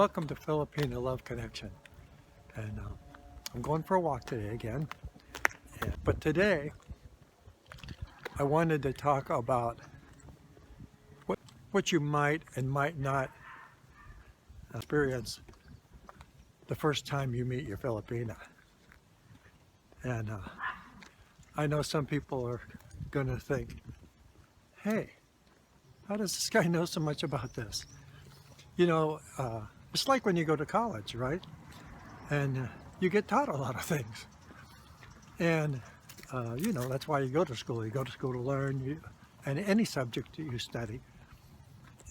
Welcome to Filipina Love Connection. And I'm going for a walk today again. But today, I wanted to talk about what you might and might not experience the first time you meet your Filipina. And I know some people are going to think, hey, how does this guy know so much about this? You know, it's like when you go to college, right? And you get taught a lot of things. And, you know, that's why you go to school. You go to school to learn, and any subject you study.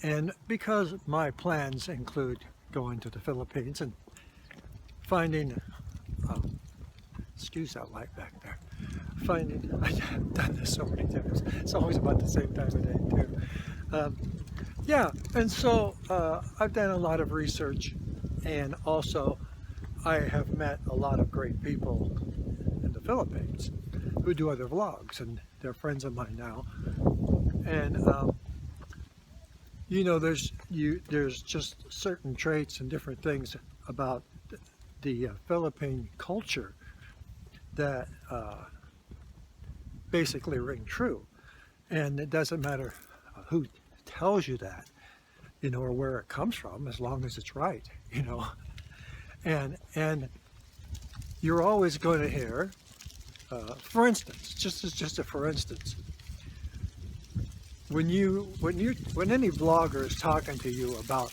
And because my plans include going to the Philippines and finding, excuse that light back there, I've done this so many times. It's always about the same time of day too. Yeah, and so I've done a lot of research, and also I have met a lot of great people in the Philippines who do other vlogs, and they're friends of mine now. And you know, there's just certain traits and different things about the Philippine culture that basically ring true, and it doesn't matter who tells you that, you know, or where it comes from, as long as it's right, you know. And you're always going to hear, for instance, just a for instance, when any vlogger is talking to you about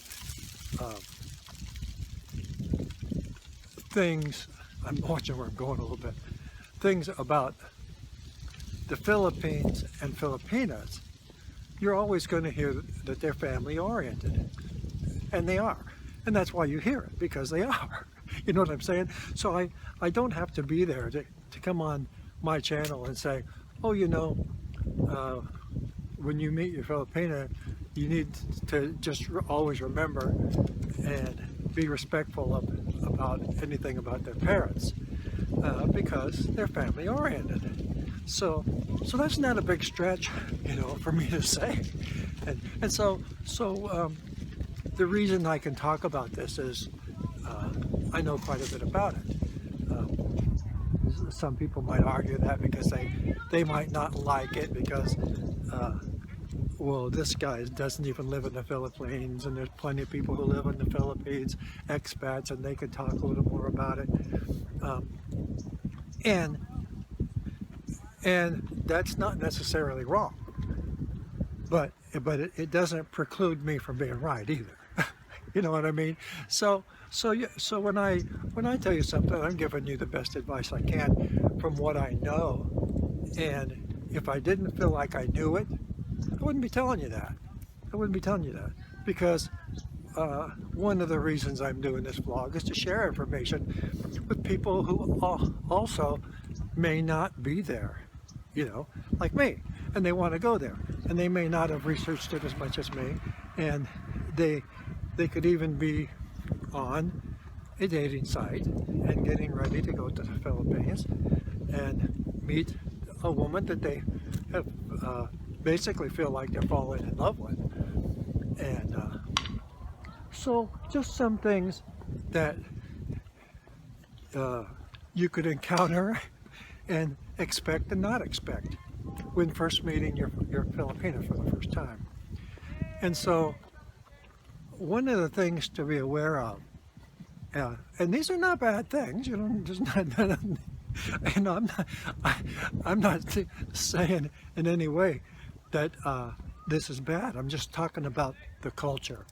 things, I'm watching where I'm going a little bit, things about the Philippines and Filipinas, you're always going to hear that they're family oriented, and they are, and that's why you hear it, because they are. You know what I'm saying? So I don't have to be there to come on my channel and say, oh, you know, when you meet your Filipina, you need to just always remember and be respectful about anything about their parents, because they're family oriented. So that's not a big stretch, you know, for me to say. And so the reason I can talk about this is I know quite a bit about it. Some people might argue that because they might not like it because, well, this guy doesn't even live in the Philippines, and there's plenty of people who live in the Philippines, expats, and they could talk a little more about it. And that's not necessarily wrong, but it doesn't preclude me from being right either. You know what I mean? So when I tell you something, I'm giving you the best advice I can from what I know. And if I didn't feel like I knew it, I wouldn't be telling you that. I wouldn't be telling you that, because one of the reasons I'm doing this vlog is to share information with people who also may not be there, you know, like me, and they want to go there, and they may not have researched it as much as me, and they could even be on a dating site and getting ready to go to the Philippines and meet a woman that they have basically feel like they're falling in love with. And so just some things that you could encounter and expect and not expect when first meeting your Filipina for the first time. And so one of the things to be aware of, and these are not bad things, you know, just not, and I'm not saying in any way that this is bad. I'm just talking about the culture.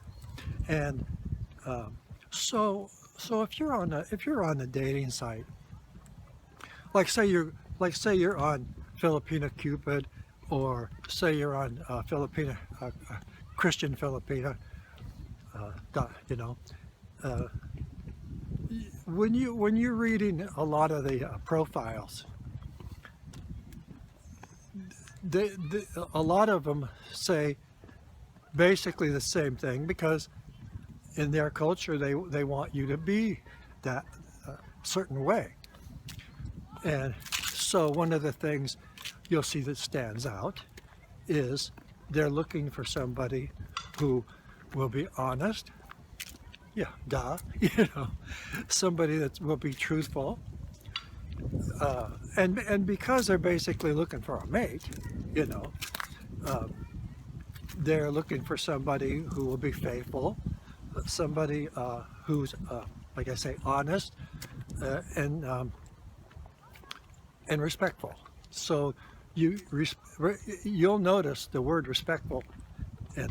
And so if you're on a dating site, like say you're on Filipina Cupid, or say you're on Filipina Christian Filipina, you know, when you're reading a lot of the profiles, a lot of them say basically the same thing, because in their culture they want you to be that certain way. And so one of the things you'll see that stands out is they're looking for somebody who will be honest, Yeah, duh. You know, somebody that will be truthful, and because they're basically looking for a mate, you know, they're looking for somebody who will be faithful, somebody who's, like I say, honest, and and respectful. So you'll notice the word respectful in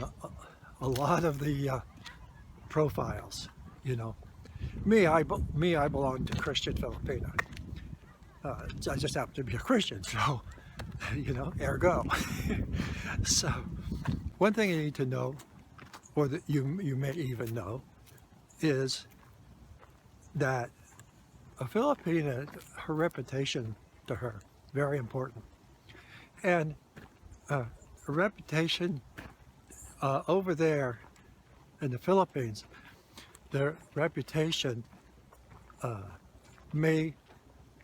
a lot of the profiles. You know, I belong to Christian Filipina. I just happen to be a Christian, so you know, ergo. So one thing you need to know, or that you may even know, is that a Filipina, her reputation to her, very important. And a reputation over there in the Philippines, their reputation may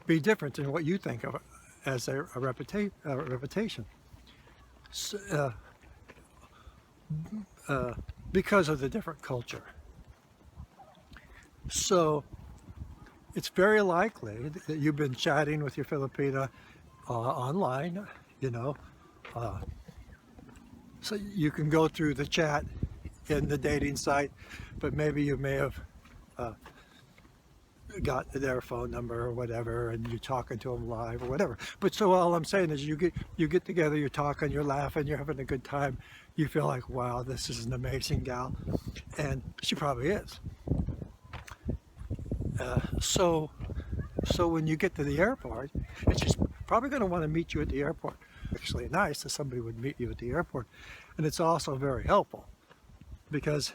be different than what you think of as a reputation. S- uh, because of the different culture. So it's very likely that you've been chatting with your Filipina online, you know, so you can go through the chat in the dating site, but maybe you may have uh, got their phone number or whatever, and you're talking to them live or whatever. But so all I'm saying is you get together, you're talking, you're laughing, you're having a good time. You feel like, wow, this is an amazing gal, and she probably is. So when you get to the airport, and she's probably going to want to meet you at the airport. Actually, nice that somebody would meet you at the airport, and it's also very helpful because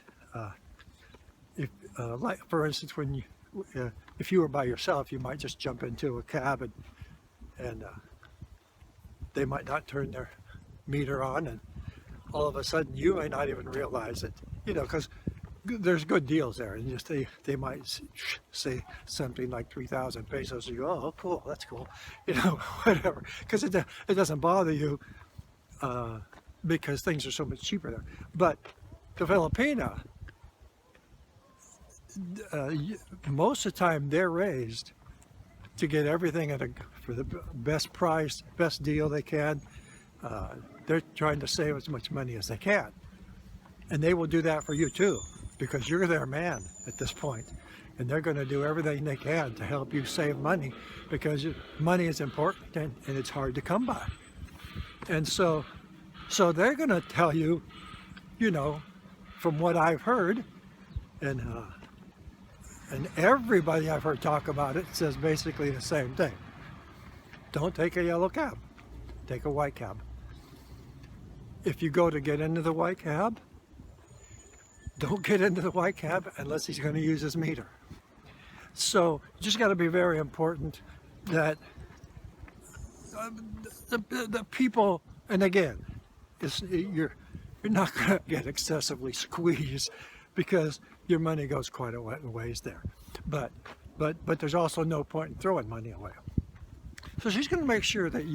if, like for instance, when you if you were by yourself, you might just jump into a cab and they might not turn their meter on, and all of a sudden you may not even realize it, you know, because there's good deals there, and just they might say something like 3,000 pesos, and you go, oh, cool, that's cool, you know, whatever, because it doesn't bother you because things are so much cheaper there. But the Filipina, uh, most of the time they're raised to get everything at for the best price, best deal they can. They're trying to save as much money as they can, and they will do that for you too, because you're their man at this point, and they're going to do everything they can to help you save money, because money is important and it's hard to come by. And so they're going to tell you, you know, from what I've heard, and everybody I've heard talk about it says basically the same thing. Don't take a yellow cab, take a white cab. If you go to get into the white cab, don't get into the white cab unless he's going to use his meter. So you just got to be very important that the people, and again, you're not going to get excessively squeezed because your money goes quite a ways there. But there's also no point in throwing money away. So she's going to make sure that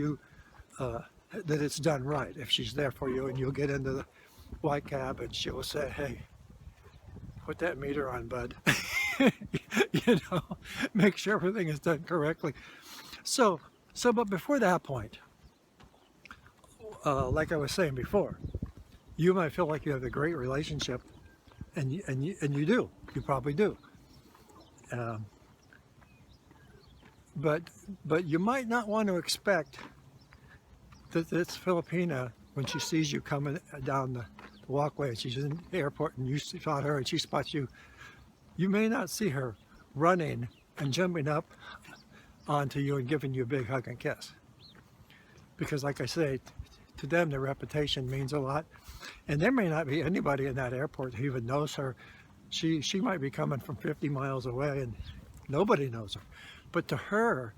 that it's done right if she's there for you, and you'll get into the white cab and she'll say, hey, put that meter on, bud. You know, make sure everything is done correctly. But before that point, like I was saying before, you might feel like you have a great relationship, and you do. You probably do. But you might not want to expect that this Filipina, when she sees you coming down the walkway, and she's in the airport, and you spot her, and she spots you, you may not see her running and jumping up onto you and giving you a big hug and kiss. Because like I say, to them, their reputation means a lot. And there may not be anybody in that airport who even knows her. She might be coming from 50 miles away and nobody knows her. But to her,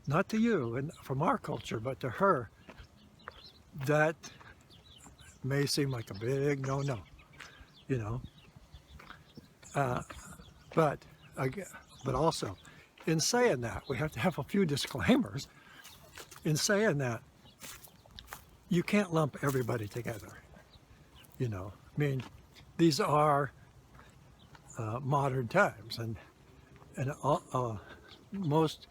not to you, and from our culture, but to her, that may seem like a big no-no, you know. But also, in saying that, we have to have a few disclaimers. In saying that, you can't lump everybody together, you know. I mean, these are modern times, and most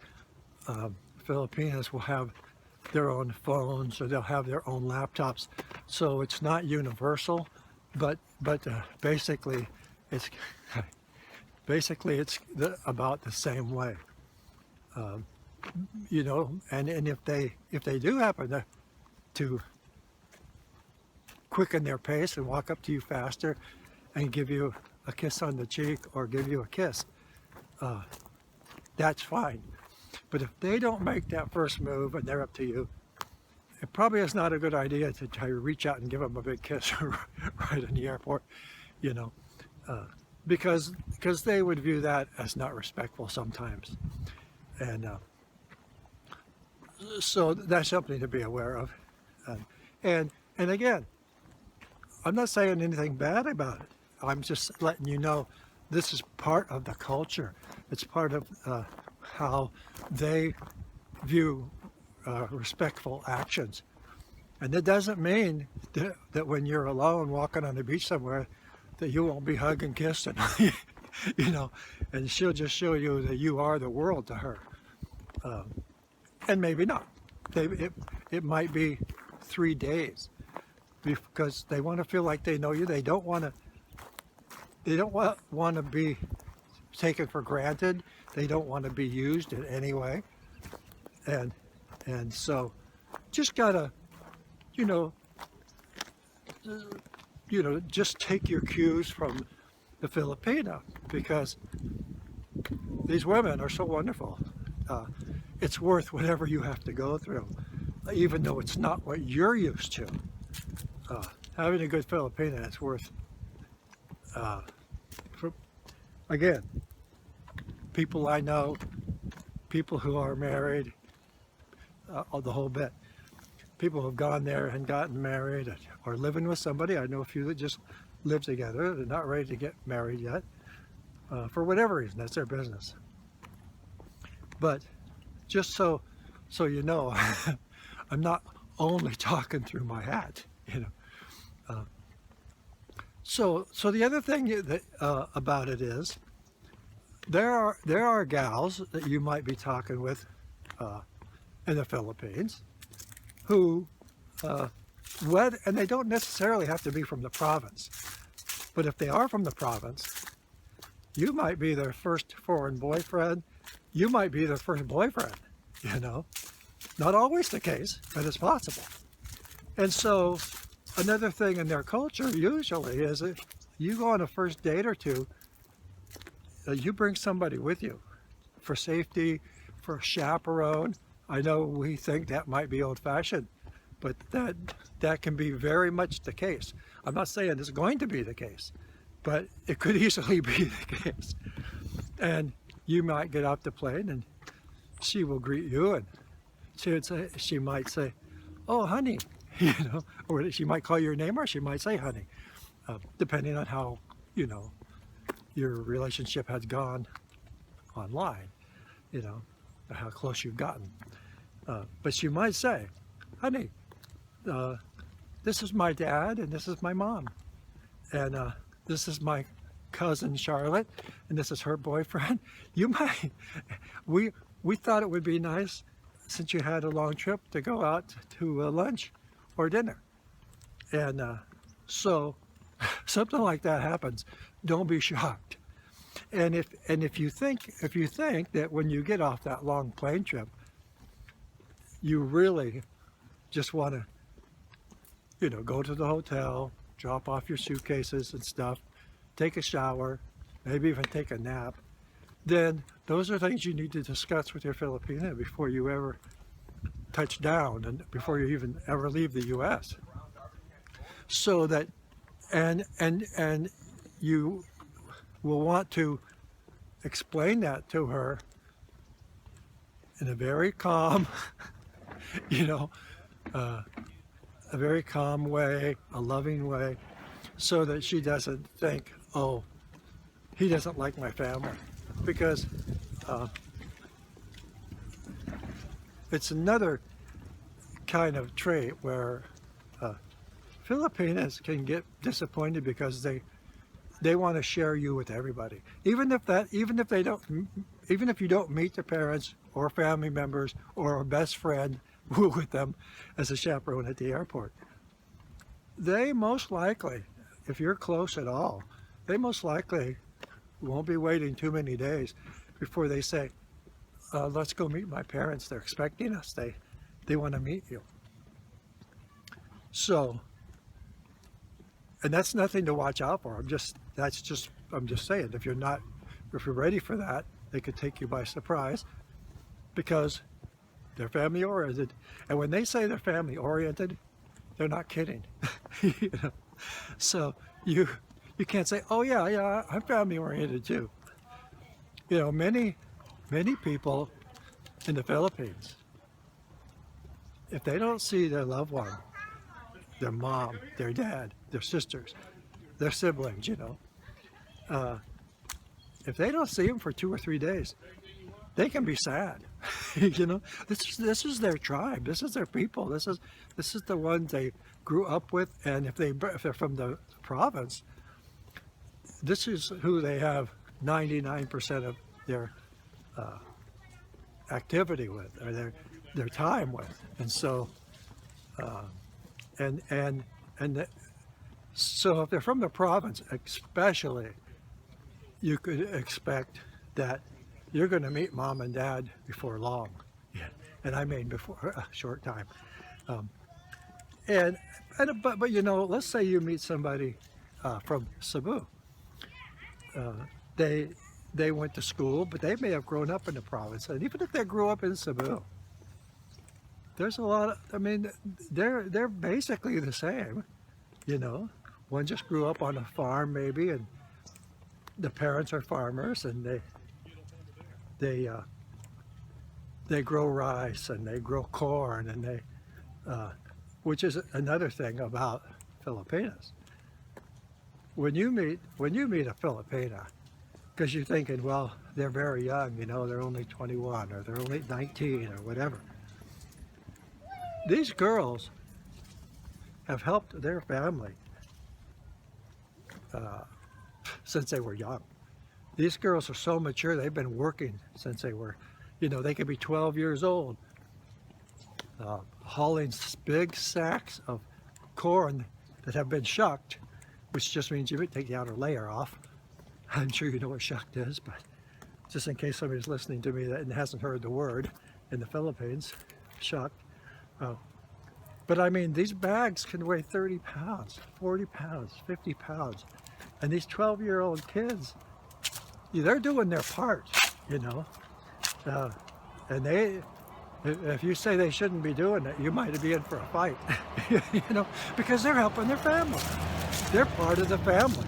Filipinos will have their own phones, or they'll have their own laptops, so it's not universal, but basically it's about the same way. You know, and if they do happen to quicken their pace and walk up to you faster and give you a kiss on the cheek or give you a kiss, that's fine. But if they don't make that first move and they're up to you, it probably is not a good idea to try to reach out and give them a big kiss right in the airport, you know, because they would view that as not respectful sometimes. And so that's something to be aware of. And again, I'm not saying anything bad about it. I'm just letting you know this is part of the culture. It's part of how they view respectful actions. And it doesn't mean that when you're alone walking on the beach somewhere that you won't be hugged and kissed, and you know, and she'll just show you that you are the world to her. And maybe not. It might be 3 days because they want to feel like they know you. They don't want to be taken for granted. They don't want to be used in any way. And so just gotta, you know, just take your cues from the Filipina, because these women are so wonderful. It's worth whatever you have to go through, even though it's not what you're used to. Having a good Filipina is worth, again, people I know, people who are married, the whole bit. People who have gone there and gotten married or living with somebody. I know a few that just live together. They're not ready to get married yet. For whatever reason, that's their business. But just so you know, I'm not only talking through my hat, you know. So the other thing that, about it is, there are gals that you might be talking with in the Philippines who and they don't necessarily have to be from the province, but if they are from the province, you might be their first foreign boyfriend. You might be their first boyfriend, you know. Not always the case, but it's possible. And so another thing in their culture usually is if you go on a first date or two, you bring somebody with you for safety, for a chaperone. I know we think that might be old-fashioned, but that can be very much the case. I'm not saying it's going to be the case, but it could easily be the case. And you might get off the plane and she will greet you, and she might say, "Oh, honey," you know, or she might call your name, or she might say "honey," depending on how, you know, your relationship has gone online, you know, or how close you've gotten. But she might say, "Honey, this is my dad and this is my mom, and this is my cousin Charlotte, and this is her boyfriend." You might, we thought it would be nice, since you had a long trip, to go out to lunch or dinner. And so something like that happens, don't be shocked. And if you think that when you get off that long plane trip, you really just want to, you know, go to the hotel, drop off your suitcases and stuff, take a shower, maybe even take a nap, then those are things you need to discuss with your Filipina before you ever touch down and before you even ever leave the U.S. So that, and you will want to explain that to her in a very calm, you know, a very calm way, a loving way, so that she doesn't think, "Oh, he doesn't like my family," because it's another kind of trait where Filipinos can get disappointed because They want to share you with everybody, even if you don't meet the parents or family members or a best friend with them as a chaperone at the airport. They most likely, if you're close at all, they most likely won't be waiting too many days before they say, let's go meet my parents. They're expecting us. They want to meet you. So, and that's nothing to watch out for. I'm just saying, if you're ready for that, they could take you by surprise because they're family oriented. And when they say they're family oriented, they're not kidding. You know? So you can't say, oh yeah, I'm family oriented too. You know, many people in the Philippines, if they don't see their loved one, their mom, their dad, their sisters, their siblings, you know, if they don't see them for 2 or 3 days, they can be sad. You know, this is their tribe. This is their people. This is the ones they grew up with. And if they're from the province, this is who they have 99% of their activity with, or their time with. And so, so if they're from the province, especially, you could expect that you're going to meet mom and dad before long. Yeah. And I mean before a short time. But you know, let's say you meet somebody from Cebu. They went to school, but they may have grown up in the province. And even if they grew up in Cebu, there's a lot of, I mean, they're basically the same, you know. One just grew up on a farm maybe, and the parents are farmers, and they grow rice and they grow corn, and which is another thing about Filipinos. When you meet a Filipina, because you're thinking, well, they're very young, you know, they're only 21 or they're only 19 or whatever. These girls have helped their family since they were young. These girls are so mature, they've been working since they were, you know, they could be 12 years old, hauling big sacks of corn that have been shucked, which just means you take the outer layer off. I'm sure you know what shucked is, but just in case somebody's listening to me that hasn't heard the word in the Philippines, shucked. But I mean, these bags can weigh 30 pounds, 40 pounds, 50 pounds. And these 12-year-old kids, they're doing their part, you know. And if you say they shouldn't be doing it, you might be in for a fight, you know, because they're helping their family. They're part of the family.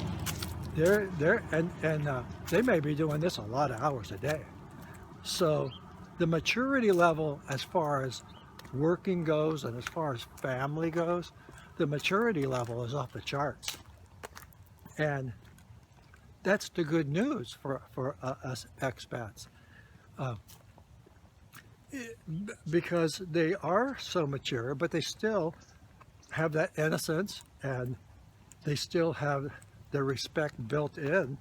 They may be doing this a lot of hours a day. So the maturity level as far as working goes and as far as family goes, the maturity level is off the charts. And that's the good news for us expats. Because they are so mature, but they still have that innocence, and they still have their respect built in.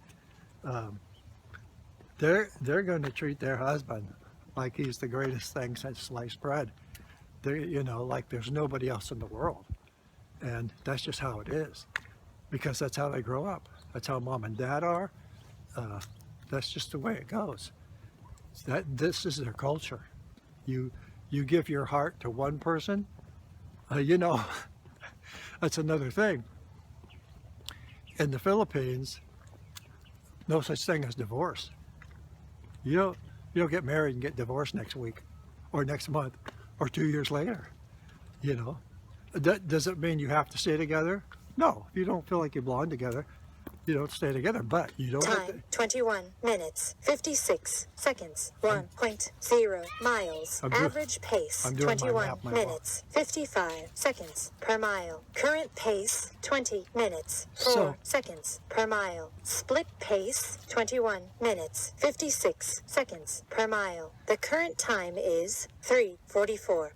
They're going to treat their husband like he's the greatest thing since sliced bread. You know, like there's nobody else in the world. And that's just how it is, because that's how they grow up. That's how mom and dad are. That's just the way it goes. This is their culture. You give your heart to one person, you know, that's another thing. In the Philippines, no such thing as divorce. You don't get married and get divorced next week or next month or 2 years later, you know. Does it mean you have to stay together? No, if you don't feel like you belong together, you don't stay together, but you don't have to. 21 minutes, 56 seconds, 1.0 miles. Average pace, 21 minutes, 55 seconds per mile. Current pace, 20 minutes, 4 seconds per mile. Split pace, 21 minutes, 56 seconds per mile. The current time is 3:44.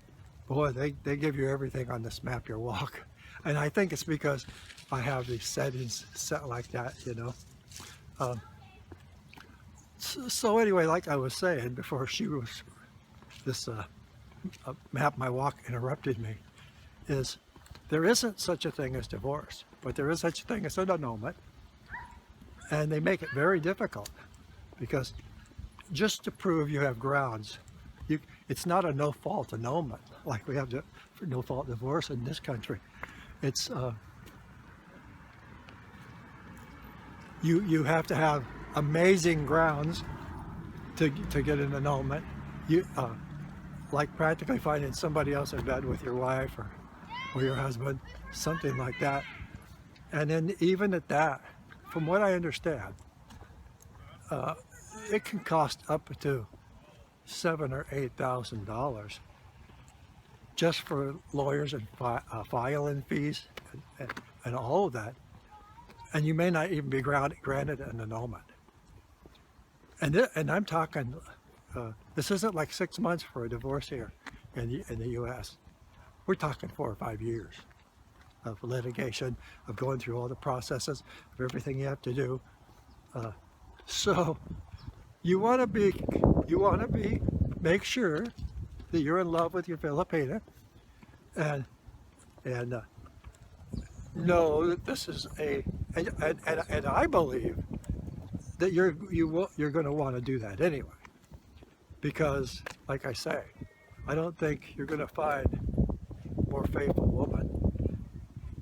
Boy, they give you everything on this Map Your Walk. And I think it's because I have these settings set like that, you know. So anyway, like I was saying before, this map my walk interrupted me, is there isn't such a thing as divorce, but there is such a thing as an annulment, and they make it very difficult because just to prove you have grounds, it's not a no-fault annulment like we have for no-fault divorce in this country. It's you have to have amazing grounds to get an annulment. Like practically finding somebody else in bed with your wife or your husband, something like that. And then even at that, from what I understand, it can cost up to $7,000 or $8,000 just for lawyers and filing fees and all of that. And you may not even be granted an annulment. And I'm talking, this isn't like 6 months for a divorce here in the U.S. We're talking 4 or 5 years of litigation, of going through all the processes, of everything you have to do. So you want to make sure that you're in love with your Filipina, and know that this is and I believe that you're going to want to do that anyway, because like I say, I don't think you're going to find a more faithful woman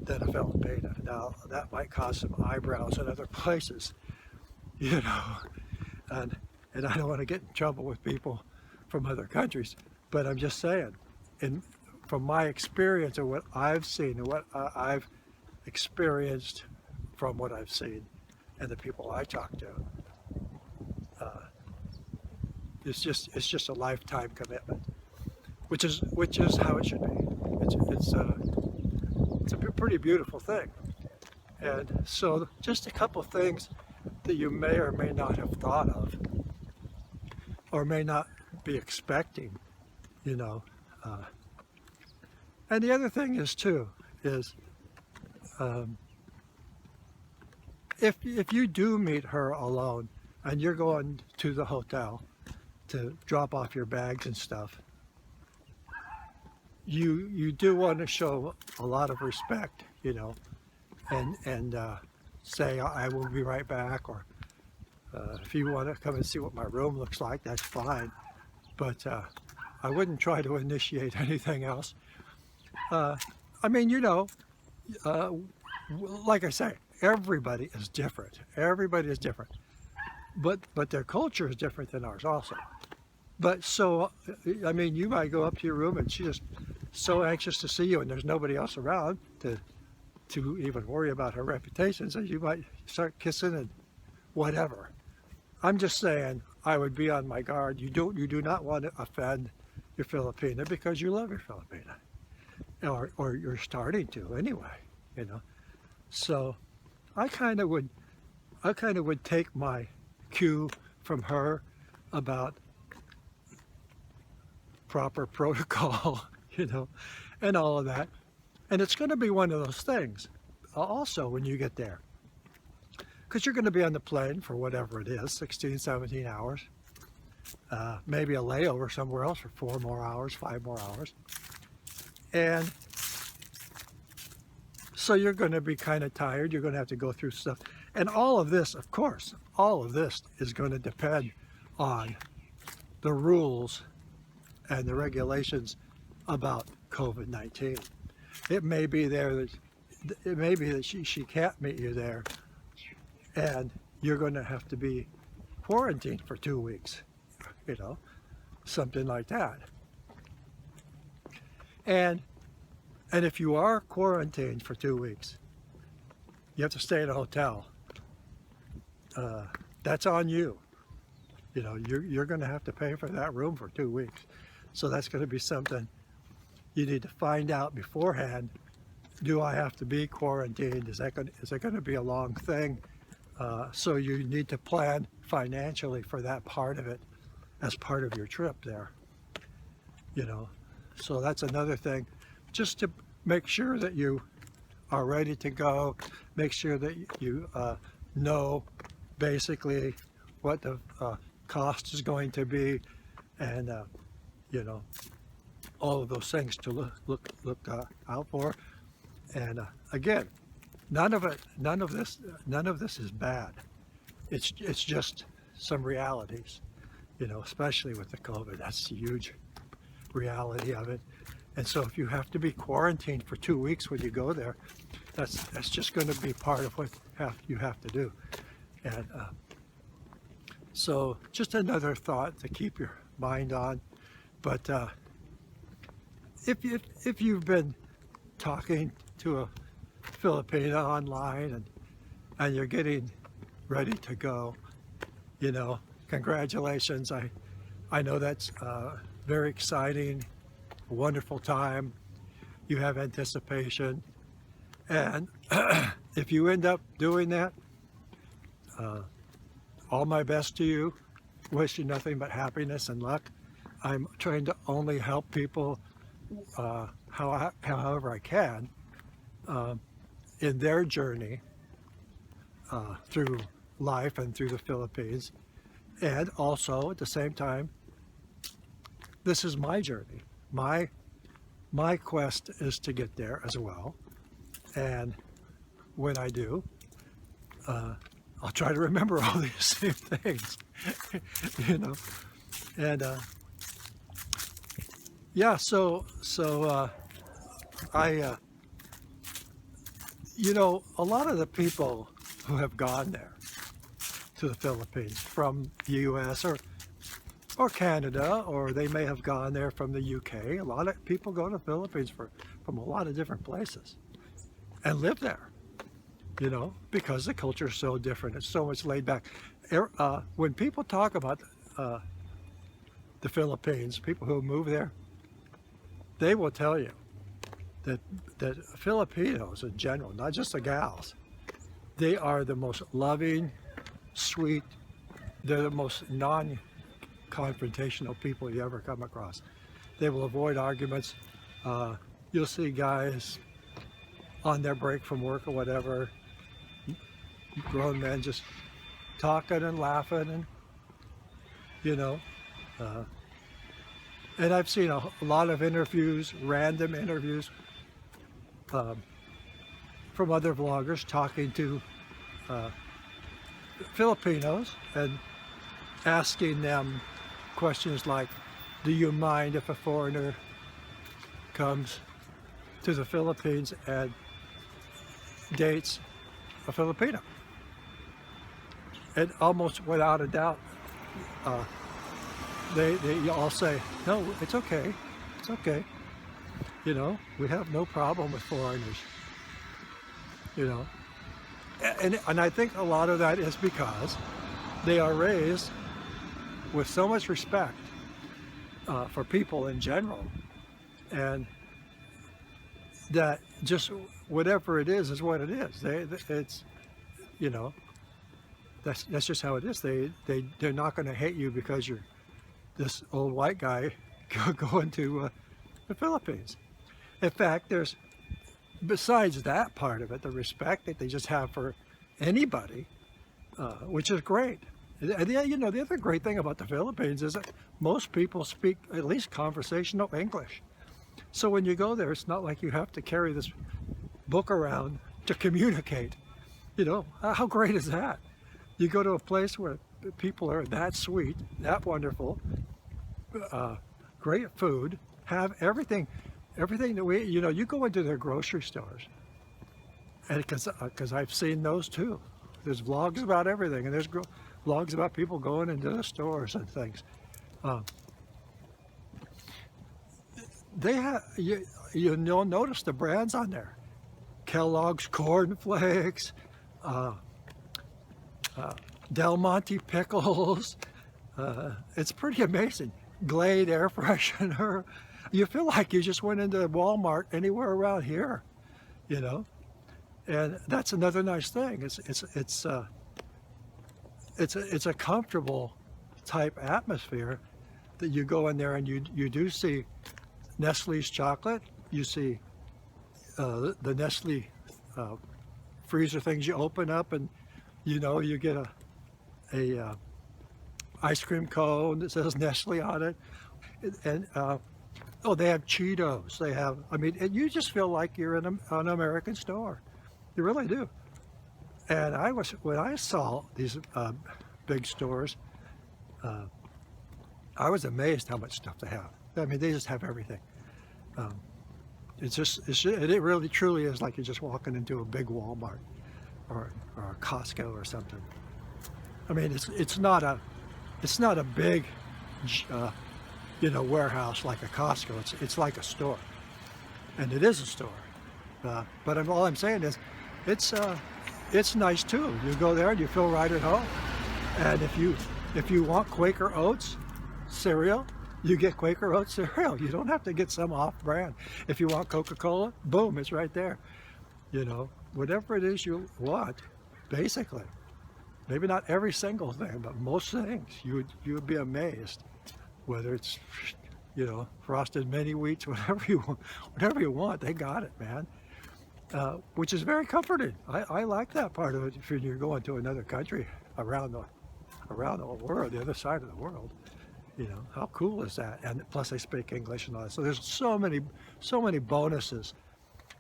than a Filipina. Now that might cause some eyebrows in other places, you know, and I don't want to get in trouble with people from other countries, but I'm just saying, from my experience and what I've seen and what I've experienced from what I've seen and the people I talk to, it's just a lifetime commitment, which is how it should be. It's a pretty beautiful thing. And so just a couple of things that you may or may not have thought of or may not be expecting, you know. And the other thing is if you do meet her alone and you're going to the hotel to drop off your bags and stuff, you do want to show a lot of respect, you know, and say, I will be right back, or if you want to come and see what my room looks like, that's fine, but I wouldn't try to initiate anything else. I mean, you know, like I say, everybody is different. Everybody is different, but their culture is different than ours also. But so, I mean, you might go up to your room and she's just so anxious to see you, and there's nobody else around to even worry about her reputation, so you might start kissing and whatever. I'm just saying, I would be on my guard. You do not want to offend your Filipina because you love your Filipina, or you're starting to anyway, you know. So I kind of would take my cue from her about proper protocol, you know, and all of that. And it's going to be one of those things also when you get there, because you're going to be on the plane for whatever it is, 16, 17 hours, maybe a layover somewhere else for 4 more hours, 5 more hours. And so you're going to be kind of tired. You're going to have to go through stuff. And all of this, of course, all of this is going to depend on the rules and the regulations about COVID-19. It may be that she can't meet you there, and you're going to have to be quarantined for 2 weeks, you know, something like that. And if you are quarantined for 2 weeks, you have to stay in a hotel. That's on you. You know, you're going to have to pay for that room for 2 weeks. So that's going to be something you need to find out beforehand. Do I have to be quarantined? Is that going to be a long thing? So you need to plan financially for that part of it as part of your trip there. You know, so that's another thing. Just to make sure that you are ready to go, make sure that you know basically what the cost is going to be, and you know, all of those things to look out for. And again, none of this is bad. It's just some realities, you know, especially with the COVID. That's the huge reality of it. And so if you have to be quarantined for 2 weeks when you go there, that's just going to be part of what you have to do. And so just another thought to keep your mind on. But if you've been talking to a Filipina online and you're getting ready to go, you know, congratulations. I know that's very exciting, a wonderful time. You have anticipation. And if you end up doing that, all my best to you. Wish you nothing but happiness and luck. I'm trying to only help people however I can in their journey through life and through the Philippines. And also at the same time, this is my journey. My quest is to get there as well. And when I do, I'll try to remember all these same things, you know. And yeah, so I you know, a lot of the people who have gone there to the Philippines from the U.S. or Canada, or they may have gone there from the U.K. A lot of people go to the Philippines from a lot of different places and live there, you know, because the culture is so different. It's so much laid back. When people talk about the Philippines, people who move there, they will tell you that Filipinos in general, not just the gals, they are the most loving, sweet, they're the most non-confrontational people you ever come across. They will avoid arguments. You'll see guys on their break from work or whatever, grown men just talking and laughing, and you know, and I've seen a lot of interviews, random interviews from other vloggers talking to Filipinos and asking them questions like, do you mind if a foreigner comes to the Philippines and dates a Filipino? And almost without a doubt, they all say, no, it's okay, it's okay. You know, we have no problem with foreigners, you know. And I think a lot of that is because they are raised with so much respect for people in general, and that just whatever it is what it is. It's, you know, that's just how it is. They're not going to hate you because you're this old white guy going to the Philippines. In fact, there's, besides that part of it, the respect that they just have for anybody, which is great. And you know, the other great thing about the Philippines is that most people speak at least conversational English. So when you go there, it's not like you have to carry this book around to communicate. You know, how great is that? You go to a place where people are that sweet, that wonderful, great food, have everything that we, you know, you go into their grocery stores, and because I've seen those too. There's vlogs about everything, and there's vlogs about people going into the stores and things. They have, you'll notice the brands on there: Kellogg's Corn Flakes, Del Monte pickles. It's pretty amazing. Glade air freshener. You feel like you just went into Walmart anywhere around here, you know. And that's another nice thing. It's a comfortable type atmosphere that you go in there and you do see Nestle's chocolate. You see the Nestle freezer things you open up, and you know, you get a ice cream cone that says Nestle on it, and oh, they have Cheetos. They have, I mean, and you just feel like you're in an American store. You really do. And when I saw these big stores, I was amazed how much stuff they have. I mean, they just have everything. It really truly is like you're just walking into a big Walmart or a Costco or something. I mean, it's not a big, warehouse like a Costco. It's like a store, and it is a store. But all I'm saying is, it's nice too. You go there and you feel right at home. And if you want Quaker Oats cereal, you get Quaker Oats cereal. You don't have to get some off-brand. If you want Coca-Cola, boom, it's right there. Whatever it is you want, basically. Maybe not every single thing, but most things. You would be amazed. Whether it's, frosted mini wheats, whatever you want, they got it, man. Which is very comforting. I like that part of it. If you're going to another country around the world, the other side of the world, how cool is that? And plus they speak English and all that. So there's so many bonuses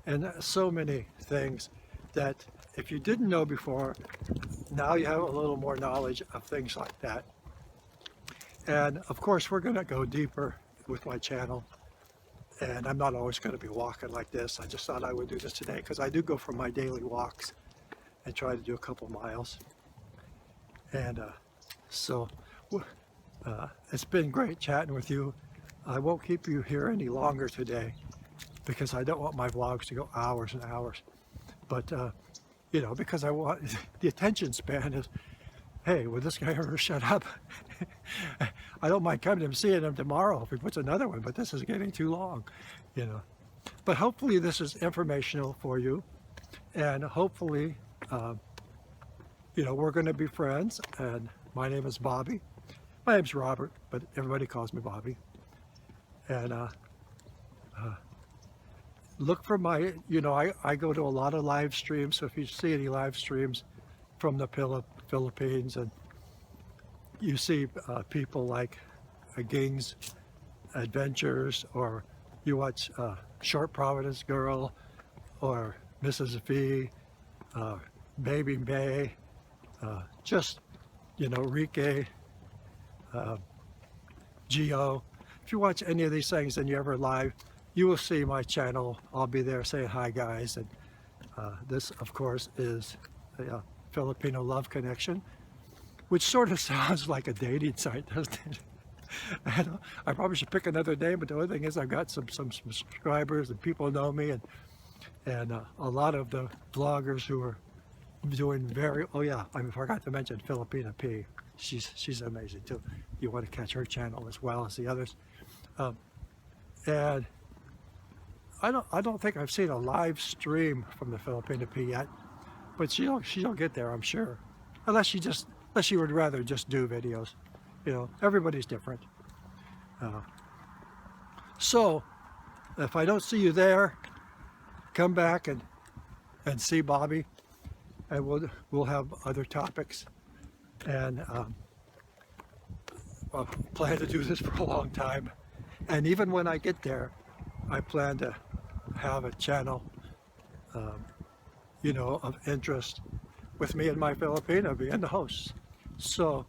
and so many things that if you didn't know before, now you have a little more knowledge of things like that. And of course, we're going to go deeper with my channel. And I'm not always going to be walking like this. I just thought I would do this today because I do go for my daily walks and try to do a couple miles. And it's been great chatting with you. I won't keep you here any longer today because I don't want my vlogs to go hours and hours. But, because I want the attention span is, hey, will this guy ever shut up? I don't mind coming and seeing him tomorrow if he puts another one, but this is getting too long, But hopefully this is informational for you, and hopefully, we're going to be friends. And my name is Bobby. My name's Robert, but everybody calls me Bobby. And look for my, I go to a lot of live streams, so if you see any live streams from the Philippines, and you see people like Ging's Adventures, or you watch Short Providence Girl, or Mrs. V, Baby May, Rike, Geo. If you watch any of these things and you're ever live, you will see my channel. I'll be there saying hi, guys. And this, of course, is a Filipino Love Connection, which sort of sounds like a dating site, doesn't it? I probably should pick another name, but the other thing is I've got some subscribers and people know me, and a lot of the vloggers who are doing oh yeah, I forgot to mention Filipina P. She's amazing too. You want to catch her channel as well as the others. And I don't think I've seen a live stream from the Filipina P yet, but she'll get there, I'm sure. Unless she would rather just do videos. Everybody's different. So if I don't see you there, come back and see Bobby, and we'll have other topics. And I plan to do this for a long time. And even when I get there, I plan to have a channel, of interest with me and my Filipina being the hosts. So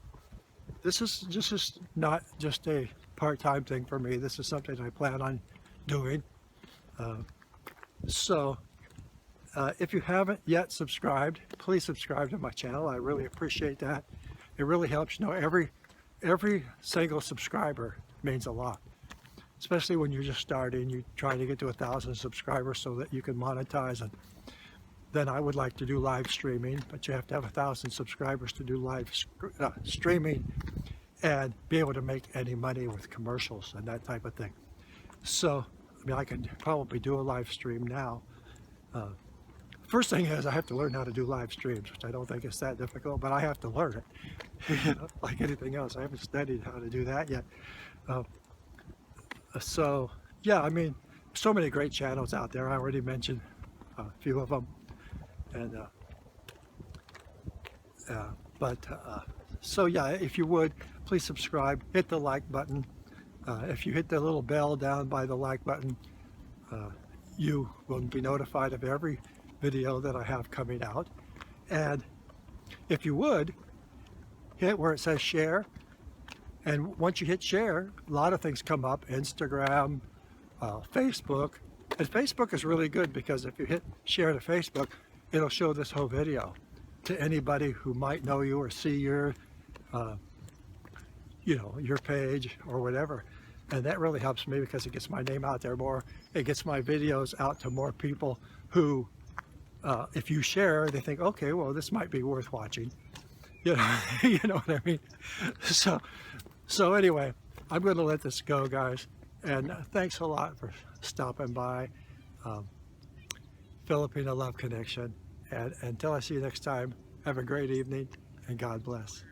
this is not just a part-time thing for me. This is something I plan on doing. If you haven't yet subscribed, please subscribe to my channel. I really appreciate that. It really helps. Every single subscriber means a lot, especially when you're just starting. You're trying to get to 1,000 subscribers so that you can monetize. And then I would like to do live streaming, but you have to have 1,000 subscribers to do live streaming and be able to make any money with commercials and that type of thing. So, I can probably do a live stream now. First thing is I have to learn how to do live streams, which I don't think is that difficult, but I have to learn it. Like anything else, I haven't studied how to do that yet. So, yeah, so many great channels out there. I already mentioned a few of them. And So yeah, if you would, please subscribe, hit the like button. If you hit the little bell down by the like button, you will be notified of every video that I have coming out. And if you would, hit where it says share. And once you hit share, a lot of things come up, Instagram, Facebook. And Facebook is really good because if you hit share to Facebook, it'll show this whole video to anybody who might know you or see your, your page or whatever. And that really helps me because it gets my name out there more. It gets my videos out to more people who, if you share, they think, okay, well, this might be worth watching. You know what I mean? So anyway, I'm going to let this go, guys. And thanks a lot for stopping by. Filipina Love Connection. And until I see you next time, have a great evening and God bless.